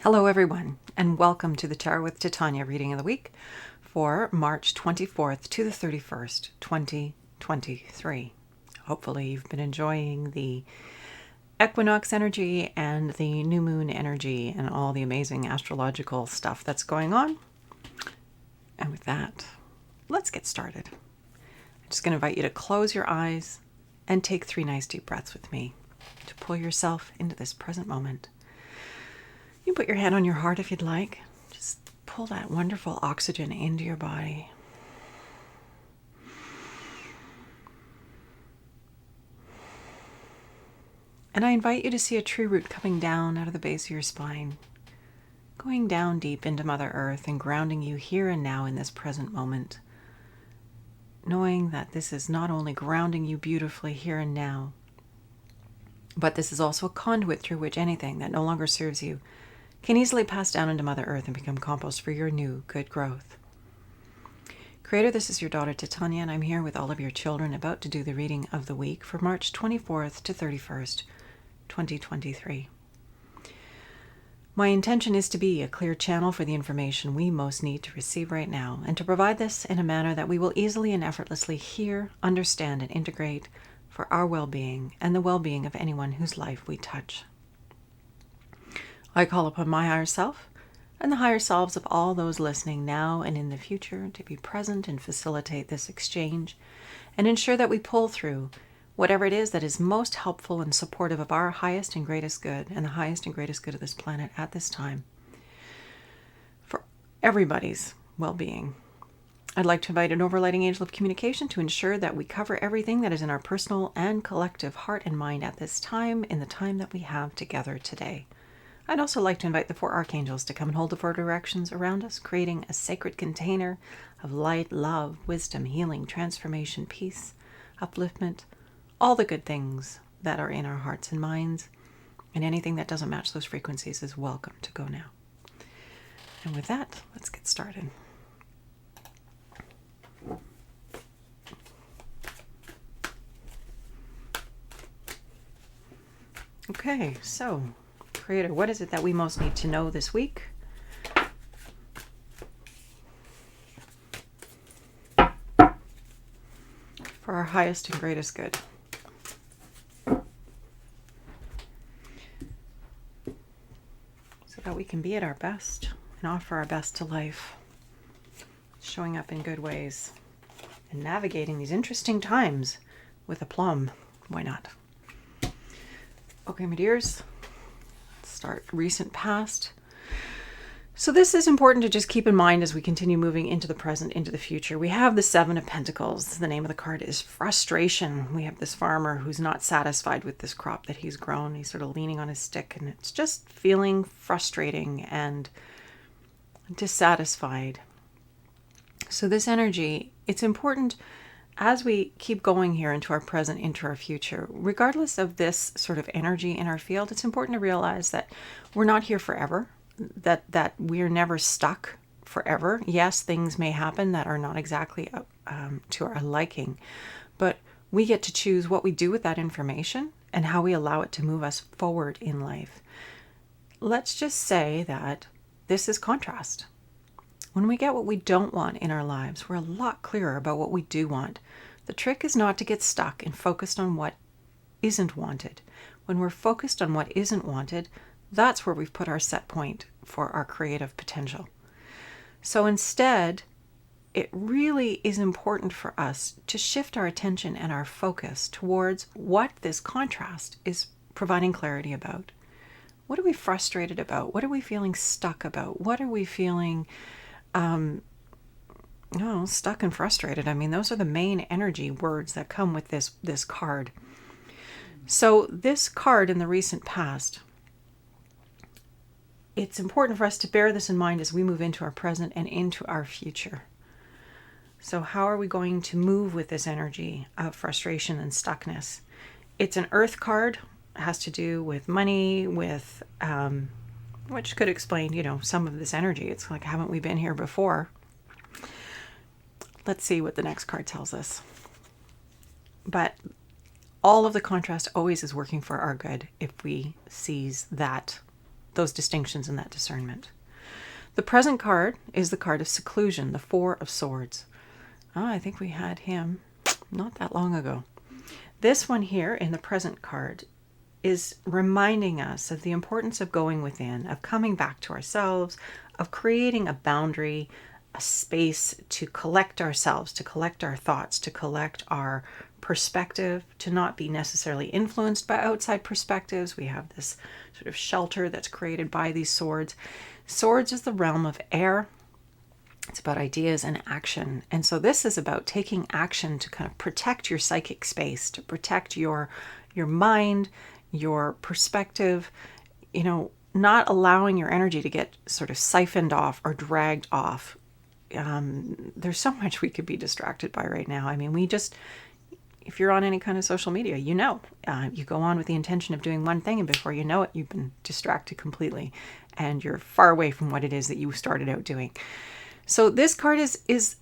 Hello everyone, and welcome to the Tarot with Titania reading of the week for March 24th to the 31st, 2023. Hopefully you've been enjoying the equinox energy and the new moon energy and all the amazing astrological stuff that's going on. And with that, let's get started. I'm just going to invite you to close your eyes and take 3 nice deep breaths with me to pull yourself into this present moment. You can put your hand on your heart if you'd like. Just pull that wonderful oxygen into your body. And I invite you to see a tree root coming down out of the base of your spine, going down deep into Mother Earth and grounding you here and now in this present moment, knowing that this is not only grounding you beautifully here and now, but this is also a conduit through which anything that no longer serves you can easily pass down into Mother Earth and become compost for your new good growth. Creator, this is your daughter Titania, and I'm here with all of your children about to do the reading of the week for March 24th to 31st, 2023. My intention is to be a clear channel for the information we most need to receive right now, and to provide this in a manner that we will easily and effortlessly hear, understand, and integrate for our well-being and the well-being of anyone whose life we touch. I call upon my higher self and the higher selves of all those listening now and in the future to be present and facilitate this exchange and ensure that we pull through whatever it is that is most helpful and supportive of our highest and greatest good and the highest and greatest good of this planet at this time for everybody's well-being. I'd like to invite an overlighting angel of communication to ensure that we cover everything that is in our personal and collective heart and mind at this time in the time that we have together today. I'd also like to invite the 4 archangels to come and hold the 4 directions around us, creating a sacred container of light, love, wisdom, healing, transformation, peace, upliftment, all the good things that are in our hearts and minds, and anything that doesn't match those frequencies is welcome to go now. And with that, let's get started. Okay, so Creator, what is it that we most need to know this week? For our highest and greatest good. So that we can be at our best and offer our best to life, showing up in good ways and navigating these interesting times with aplomb. Why not? Okay, my dears. Start recent past. So this is important to just keep in mind as we continue moving into the present, into the future. We have the 7 of Pentacles. The name of the card is frustration. We have this farmer who's not satisfied with this crop that he's grown. He's sort of leaning on his stick and it's just feeling frustrating and dissatisfied. So this energy, it's important as we keep going here into our present, into our future, regardless of this sort of energy in our field, it's important to realize that we're not here forever, that we're never stuck forever. Yes, things may happen that are not exactly to our liking, but we get to choose what we do with that information and how we allow it to move us forward in life. Let's just say that this is contrast. When we get what we don't want in our lives, we're a lot clearer about what we do want. The trick is not to get stuck and focused on what isn't wanted. When we're focused on what isn't wanted, that's where we've put our set point for our creative potential. So instead, it really is important for us to shift our attention and our focus towards what this contrast is providing clarity about. What are we frustrated about? What are we feeling stuck about? What are we feeling stuck and frustrated? I mean, those are the main energy words that come with this card. So this card in the recent past, it's important for us to bear this in mind as we move into our present and into our future. So how are we going to move with this energy of frustration and stuckness? It's an earth card. It has to do with money, with which could explain, some of this energy. It's like, haven't we been here before? Let's see what the next card tells us. But all of the contrast always is working for our good if we seize that those distinctions and that discernment. The present card is the card of seclusion, the Four of Swords. I think we had him not that long ago. This one here in the present card is reminding us of the importance of going within, of coming back to ourselves, of creating a boundary, a space to collect ourselves, to collect our thoughts, to collect our perspective, to not be necessarily influenced by outside perspectives. We have this sort of shelter that's created by these swords. Swords is the realm of air. It's about ideas and action. And so this is about taking action to kind of protect your psychic space, to protect your mind, your perspective, not allowing your energy to get sort of siphoned off or dragged off. There's so much we could be distracted by right now. I mean, if you're on any kind of social media, you go on with the intention of doing one thing, and before you know it, you've been distracted completely, and you're far away from what it is that you started out doing. So this card is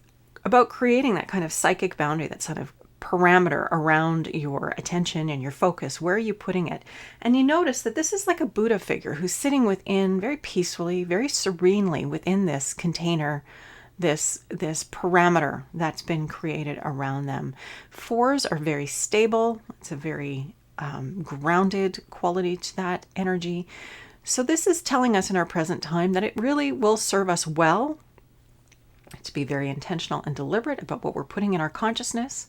about creating that kind of psychic boundary, that sort of parameter around your attention and your focus. Where are you putting it? And you notice that this is like a Buddha figure who's sitting within, very peacefully, very serenely within this container, this parameter that's been created around them. Fours are very stable. It's a very grounded quality to that energy. So this is telling us in our present time that it really will serve us well to be very intentional and deliberate about what we're putting in our consciousness,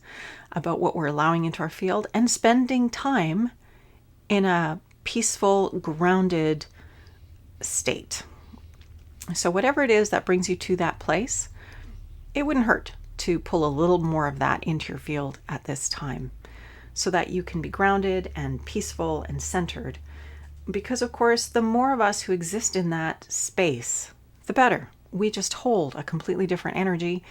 about what we're allowing into our field, and spending time in a peaceful, grounded state. So whatever it is that brings you to that place, it wouldn't hurt to pull a little more of that into your field at this time so that you can be grounded and peaceful and centered. Because, of course, the more of us who exist in that space, the better. We just hold a completely different energy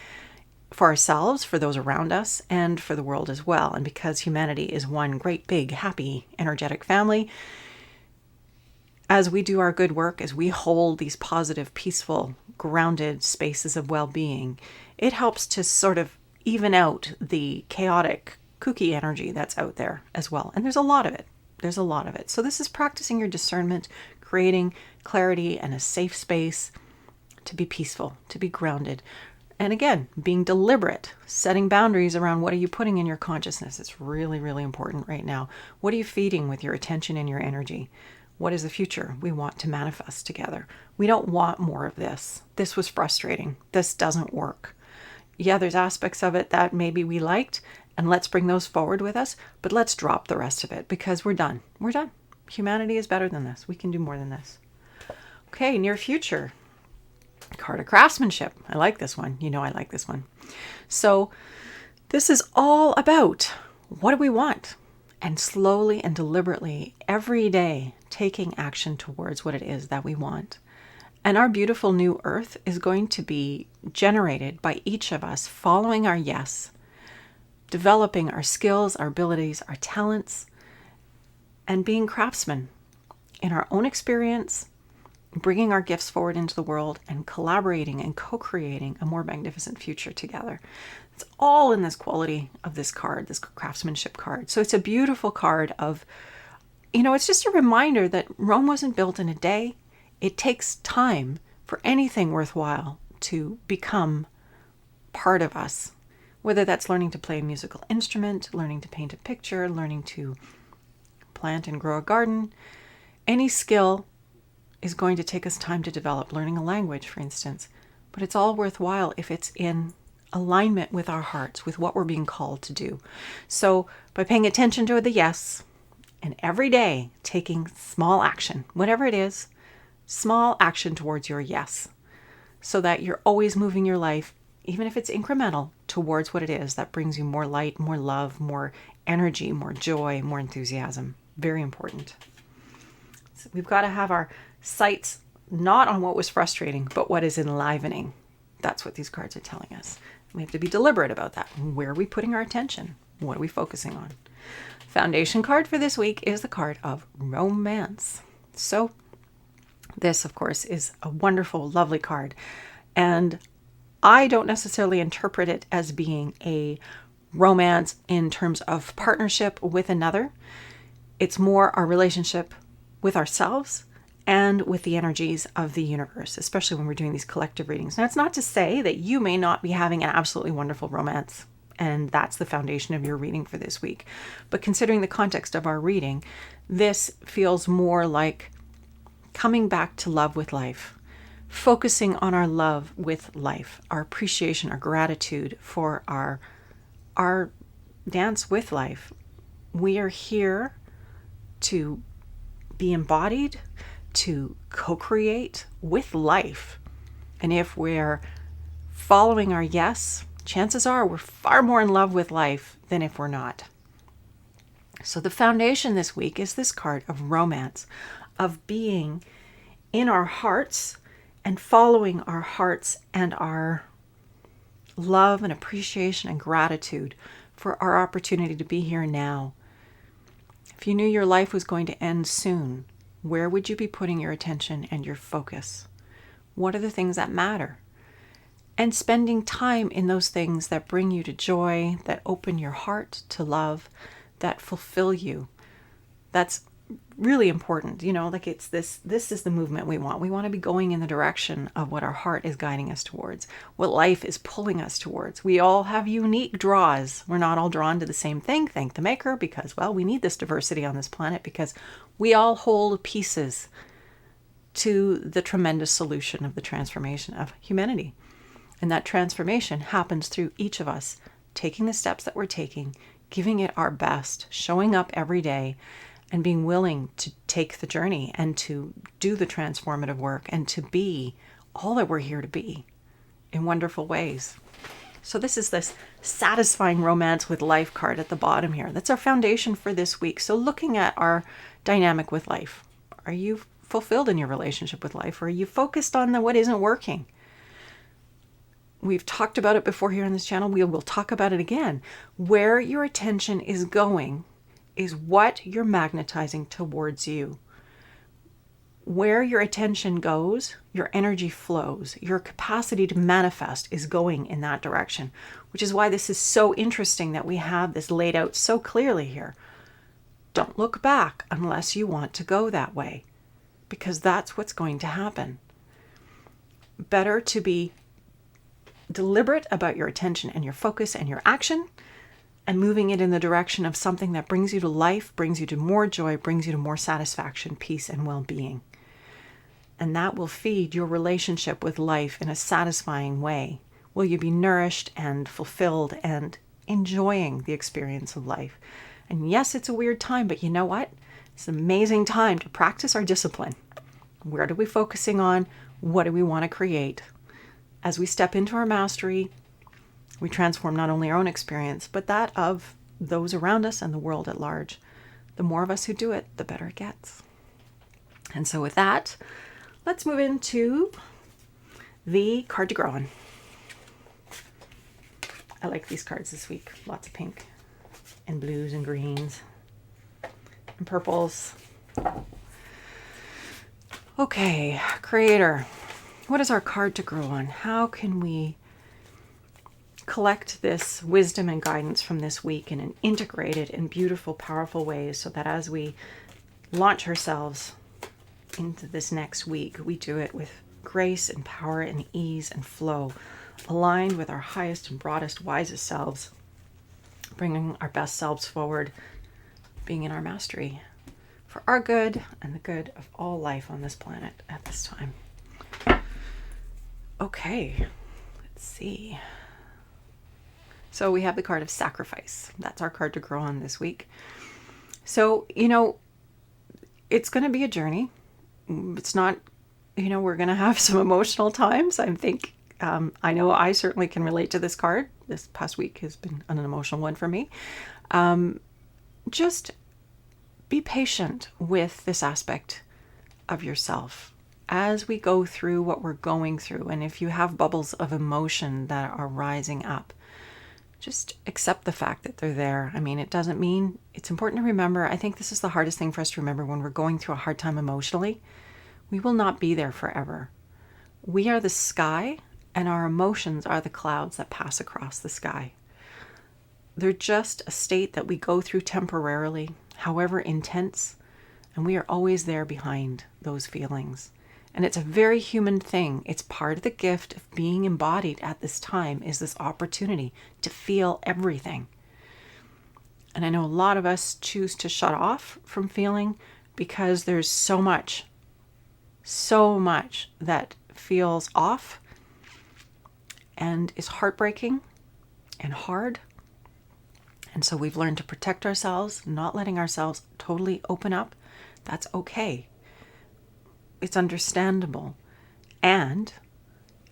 for ourselves, for those around us, and for the world as well. And because humanity is one great, big, happy, energetic family, as we do our good work, as we hold these positive, peaceful, grounded spaces of well-being, it helps to sort of even out the chaotic, kooky energy that's out there as well. And there's a lot of it. So this is practicing your discernment, creating clarity and a safe space to be peaceful, to be grounded. And again, being deliberate, setting boundaries around what are you putting in your consciousness. It's really, really important right now. What are you feeding with your attention and your energy? What is the future we want to manifest together? We don't want more of this. This was frustrating. This doesn't work. Yeah, there's aspects of it that maybe we liked, and let's bring those forward with us, but let's drop the rest of it because we're done. We're done. Humanity is better than this. We can do more than this. Okay, near future. Card of craftsmanship. I like this one. I like this one. So this is all about what do we want? And slowly and deliberately every day taking action towards what it is that we want. And our beautiful new earth is going to be generated by each of us following our yes, developing our skills, our abilities, our talents, and being craftsmen in our own experience, bringing our gifts forward into the world and collaborating and co-creating a more magnificent future together. It's all in this quality of this card, this craftsmanship card. So it's a beautiful card of, it's just a reminder that Rome wasn't built in a day. It takes time for anything worthwhile to become part of us, whether that's learning to play a musical instrument, learning to paint a picture, learning to plant and grow a garden. Any skill is going to take us time to develop, learning a language, for instance. But it's all worthwhile if it's in alignment with our hearts, with what we're being called to do. So by paying attention to the yes, and every day taking small action, whatever it is, small action towards your yes, so that you're always moving your life, even if it's incremental, towards what it is that brings you more light, more love, more energy, more joy, more enthusiasm. Very important. So we've got to have our sights not on what was frustrating, but what is enlivening. That's what these cards are telling us. We have to be deliberate about that. Where are we putting our attention? What are we focusing on? Foundation card for this week is the card of romance. So this, of course, is a wonderful, lovely card. And I don't necessarily interpret it as being a romance in terms of partnership with another. It's more our relationship with ourselves and with the energies of the universe, especially when we're doing these collective readings. Now, it's not to say that you may not be having an absolutely wonderful romance, and that's the foundation of your reading for this week. But considering the context of our reading, this feels more like coming back to love with life, focusing on our love with life, our appreciation, our gratitude for our dance with life. We are here to be embodied, to co-create with life. And if we're following our yes, chances are we're far more in love with life than if we're not. So the foundation this week is this card of romance, of being in our hearts and following our hearts and our love and appreciation and gratitude for our opportunity to be here now. If you knew your life was going to end soon, where would you be putting your attention and your focus? What are the things that matter? And spending time in those things that bring you to joy, that open your heart to love, that fulfill you. That's really important. Like this is the movement we want. We want to be going in the direction of what our heart is guiding us towards, what life is pulling us towards. We all have unique draws. We're not all drawn to the same thing, thank the maker, because, well, we need this diversity on this planet because we all hold pieces to the tremendous solution of the transformation of humanity. And that transformation happens through each of us taking the steps that we're taking, giving it our best, showing up every day, and being willing to take the journey and to do the transformative work and to be all that we're here to be in wonderful ways. So this is this satisfying romance with life card at the bottom here. That's our foundation for this week. So looking at our dynamic with life, are you fulfilled in your relationship with life, or are you focused on what isn't working? We've talked about it before here on this channel. We will talk about it again. Where your attention is going is what you're magnetizing towards you. Where your attention goes, your energy flows. Your capacity to manifest is going in that direction, which is why this is so interesting that we have this laid out so clearly here. Don't look back unless you want to go that way, because that's what's going to happen. Better to be deliberate about your attention and your focus and your action, and moving it in the direction of something that brings you to life, brings you to more joy, brings you to more satisfaction, peace, and well-being. And that will feed your relationship with life in a satisfying way. Will you be nourished and fulfilled and enjoying the experience of life? And yes, it's a weird time, but you know what? It's an amazing time to practice our discipline. Where are we focusing on? What do we want to create? As we step into our mastery, we transform not only our own experience, but that of those around us and the world at large. The more of us who do it, the better it gets. And so with that, let's move into the card to grow on. I like these cards this week. Lots of pink and blues and greens and purples. Okay, Creator. What is our card to grow on? How can we collect this wisdom and guidance from this week in an integrated and beautiful, powerful way, so that as we launch ourselves into this next week, we do it with grace and power and ease and flow, aligned with our highest and broadest, wisest selves, bringing our best selves forward, being in our mastery for our good and the good of all life on this planet at this time. Okay, let's see. So we have the card of sacrifice. That's our card to grow on this week. So, it's going to be a journey. It's not, we're going to have some emotional times. I know I certainly can relate to this card. This past week has been an emotional one for me. Just be patient with this aspect of yourself as we go through what we're going through. And if you have bubbles of emotion that are rising up, just accept the fact that they're there. I mean, it doesn't mean, it's important to remember, I think this is the hardest thing for us to remember when we're going through a hard time emotionally. We will not be there forever. We are the sky, and our emotions are the clouds that pass across the sky. They're just a state that we go through temporarily, however intense, And we are always there behind those feelings. And it's a very human thing. It's part of the gift of being embodied at this time, is this opportunity to feel everything. And I know a lot of us choose to shut off from feeling because there's so much that feels off and is heartbreaking and hard. And so we've learned to protect ourselves, not letting ourselves totally open up. That's okay. It's understandable. And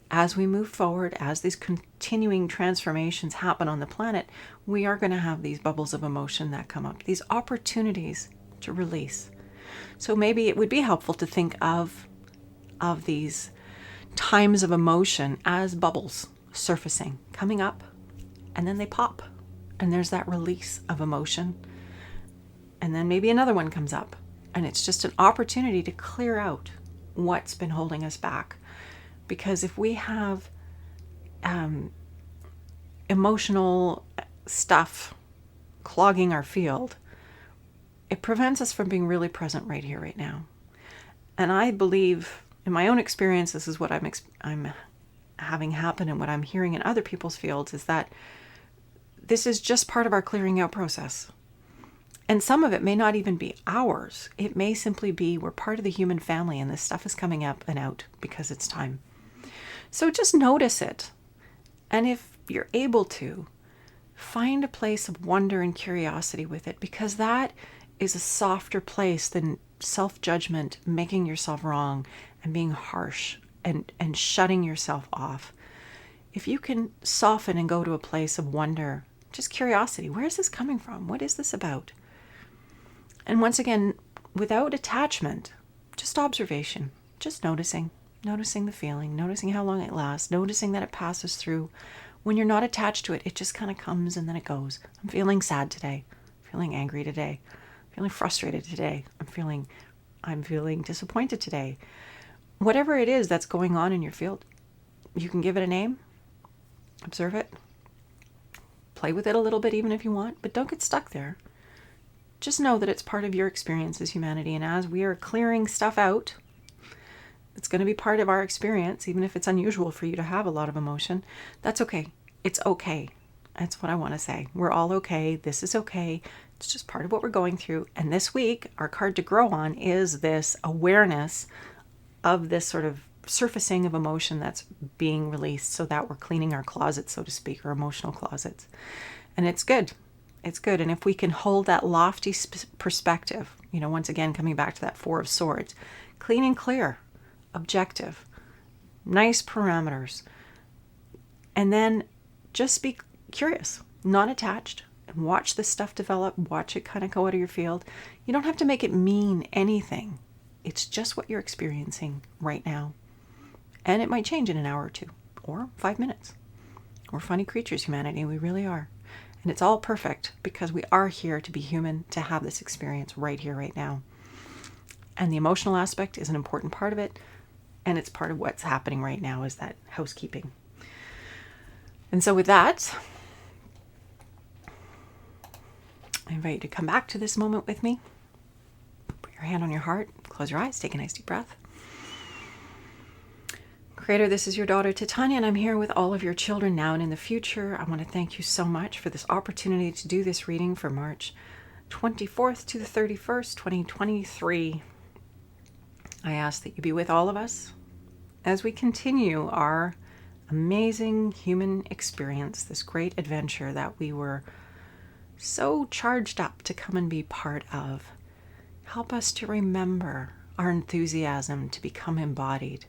as we move forward, as these continuing transformations happen on the planet, we are going to have these bubbles of emotion that come up, these opportunities to release. So maybe it would be helpful to think of these times of emotion as bubbles surfacing, coming up, and then they pop. And there's that release of emotion. And then maybe another one comes up. And it's just an opportunity to clear out what's been holding us back. Because if we have emotional stuff clogging our field, it prevents us from being really present right here, right now. And I believe, in my own experience, this is what I'm having happen, and what I'm hearing in other people's fields is that this is just part of our clearing out process. And some of it may not even be ours. It may simply be we're part of the human family and this stuff is coming up and out because it's time. So just notice it. And if you're able to, find a place of wonder and curiosity with it, because that is a softer place than self-judgment, making yourself wrong and being harsh and shutting yourself off. If you can soften and go to a place of wonder, just curiosity, where is this coming from? What is this about? And once again, without attachment, just observation, just noticing the feeling, noticing how long it lasts, noticing that it passes through. When you're not attached to it, it just kind of comes and then it goes. I'm feeling sad today, feeling angry today, feeling frustrated today, I'm feeling disappointed today. Whatever it is that's going on in your field, you can give it a name, observe it, play with it a little bit even if you want, but don't get stuck there. Just know that it's part of your experience as humanity, and as we are clearing stuff out, it's going to be part of our experience, even if it's unusual for you to have a lot of emotion. That's okay. It's okay. That's what I want to say. We're all okay. This is okay. It's just part of what we're going through. And this week, our card to grow on is this awareness of this sort of surfacing of emotion that's being released, so that we're cleaning our closets, so to speak, our emotional closets. And it's good. It's good. And if we can hold that lofty perspective, once again, coming back to that Four of Swords, clean and clear, objective, nice parameters, and then just be curious, not attached, and watch this stuff develop, watch it kind of go out of your field. You don't have to make it mean anything. It's just what you're experiencing right now. And it might change in an hour or two, or 5 minutes. We're funny creatures, humanity, we really are. And it's all perfect because we are here to be human, to have this experience right here, right now. And the emotional aspect is an important part of it. And it's part of what's happening right now, is that housekeeping. And so with that, I invite you to come back to this moment with me. Put your hand on your heart, close your eyes, take a nice deep breath. Creator, this is your daughter Titania, and I'm here with all of your children now and in the future. I want to thank you so much for this opportunity to do this reading for March 24th to the 31st, 2023. I ask that you be with all of us as we continue our amazing human experience, this great adventure that we were so charged up to come and be part of. Help us to remember our enthusiasm to become embodied,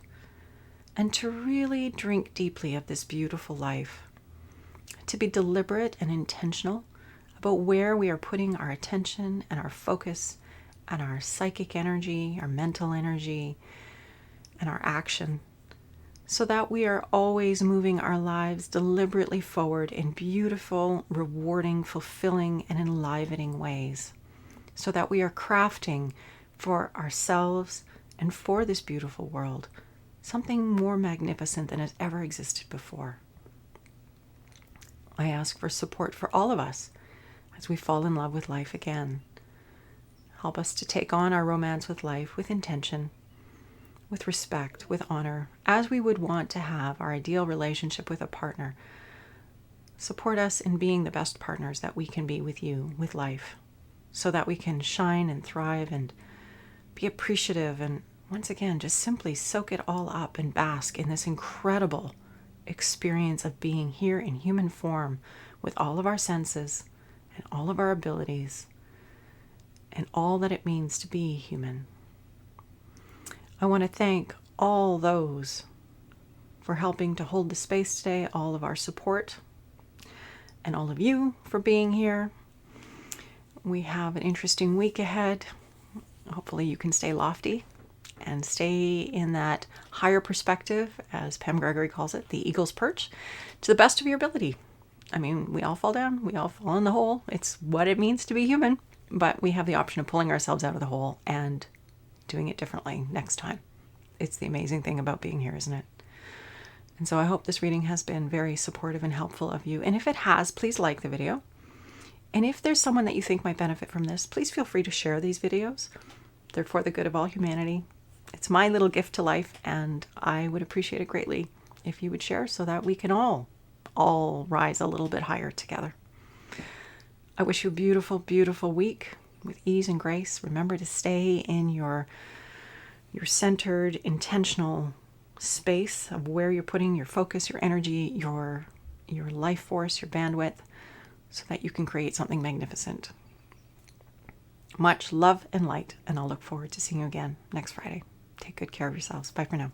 and to really drink deeply of this beautiful life, to be deliberate and intentional about where we are putting our attention and our focus and our psychic energy, our mental energy, and our action, so that we are always moving our lives deliberately forward in beautiful, rewarding, fulfilling, and enlivening ways, so that we are crafting for ourselves and for this beautiful world something more magnificent than has ever existed before. I ask for support for all of us as we fall in love with life again. Help us to take on our romance with life with intention, with respect, with honor, as we would want to have our ideal relationship with a partner. Support us in being the best partners that we can be with you, with life, so that we can shine and thrive and be appreciative and, once again, just simply soak it all up and bask in this incredible experience of being here in human form with all of our senses and all of our abilities and all that it means to be human. I want to thank all those for helping to hold the space today, all of our support, and all of you for being here. We have an interesting week ahead. Hopefully you can stay lofty and stay in that higher perspective, as Pam Gregory calls it, the eagle's perch, to the best of your ability. I mean, we all fall down, we all fall in the hole. It's what it means to be human, but we have the option of pulling ourselves out of the hole and doing it differently next time. It's the amazing thing about being here, isn't it? And so I hope this reading has been very supportive and helpful of you. And if it has, please like the video. And if there's someone that you think might benefit from this, please feel free to share these videos. They're for the good of all humanity. It's my little gift to life, and I would appreciate it greatly if you would share so that we can all rise a little bit higher together. I wish you a beautiful, beautiful week with ease and grace. Remember to stay in your centered, intentional space of where you're putting your focus, your energy, your life force, your bandwidth, so that you can create something magnificent. Much love and light, and I'll look forward to seeing you again next Friday. Take good care of yourselves. Bye for now.